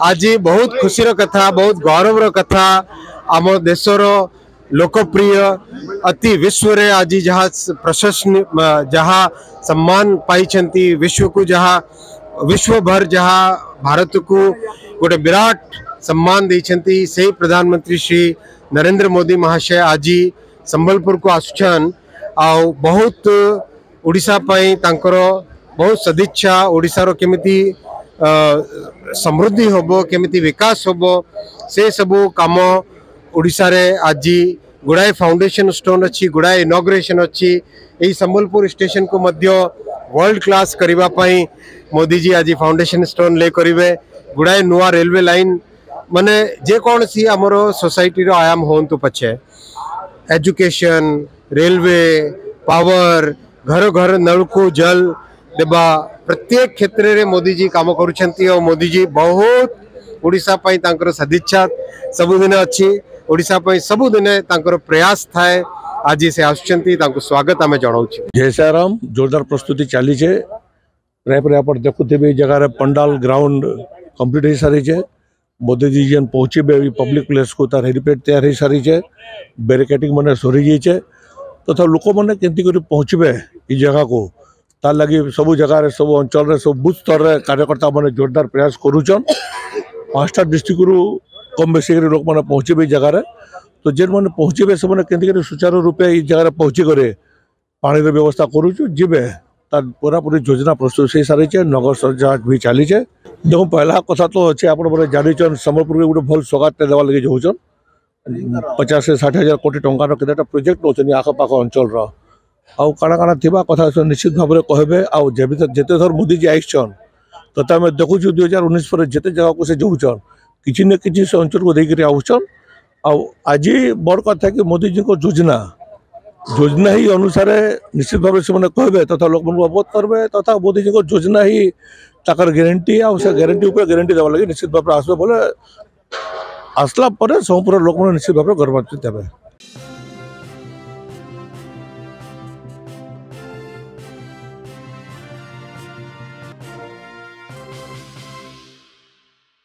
आज बहुत खुशीर कथा बहुत गौरवर कथा आम देशर लोकप्रिय अति विश्व रे आज जहाँ प्रशंसनीय जहाँ सम्मान पाई विश्व को जहाँ विश्व भर जहाँ भारत को गोटे विराट सम्मान देइछंती से प्रधानमंत्री श्री नरेंद्र मोदी महाशय आज संबलपुर को आसुछन आ बहुत ओडिशा पई तांकर बहुत सदिच्छा ओडिशार केमिति समृद्धि होबो केमिति विकास होबो से सबू काम ओडिशा रे आज गुड़ाए फाउंडेशन स्टोन अच्छी गुड़ाए इनॉग्रेशन अच्छी यही संबलपुर स्टेशन को मध्य वर्ल्ड क्लास करबा पई मोदी जी आज फाउंडेशन स्टोन ले करिवे गुड़ाए नुआ रेलवे लाइन माने जे कौन सी आमर सोसाइटी रो आयाम होंतु पछे एजुकेशन रेलवे पावर घर घर नलकू जल देबा प्रत्येक क्षेत्र रे मोदी जी काम करुछंती और मोदी जी बहुत ओडिशा पई तांकर सदिच्छा सबुदिन अच्छी ओडिशा पई सबुदिन तांकर प्रयास थाए आज से आसुछंती तांको स्वागत आमे जणाउछि। जय श्रीराम जोरदार प्रस्तुति चली छे रायपुर आप देखुथिबे जगह रे पंडाल ग्राउंड कंप्लीट हो सारी छे मोदी जी जन पहुँचे पब्लिक प्लेस को तार हेलीपैड तैयार हो सारी छे बैरिकेडिंग माने सरी जाइए तथा लोक मैंने केमती कर पहुँचे ई जगह को तार लगी सबू जगह सब अंचल सब बुथ स्तर रे कार्यकर्ता मैंने जोरदार प्रयास करुचन 5टा डिस्ट्रिक्ट रु कम बेसी लोक मैंने पहुँचे जगार तो जेन मैंने पहुँचे से मैंने केमती सुचारू रूपे ये जगह पहुँची करे पानी व्यवस्था करुचु जीवे तार पूरा पूरी योजना प्रस्तुत हो सारी है नगर सज्जा भी चली है देखो पहला कथा तो अच्छे आप जान संबलपुर गोटे भल सौगात देवा लगे जाऊन 50 से 60 हजार कोटी टंकार केतेटा प्रोजेक्ट नौन आखपाख अंचल आउ काଣା काଣା थिबा कथा निश्चित भाव में कहबे आउ जेते थर मोदी जी आइछन तथा आम देखु 2019 पर जेते जगह को से जाऊन किसी न किसी से अंचल को देकर आउछन आउ आज बड़ कथा कि मोदी जी को योजना ही अनुसार निश्चित भाव से कहबे तथा लोक मन अवगत करबे तथा मोदी जी को योजना ही ताकर ग्यारंटी आ से ग्यारंटी ऊपर ग्यारंटी देवा लगे निश्चित भाव आसबे बोले आसला पर संपूर्ण लोक निश्चित भाव गर्वान्वित हेबे।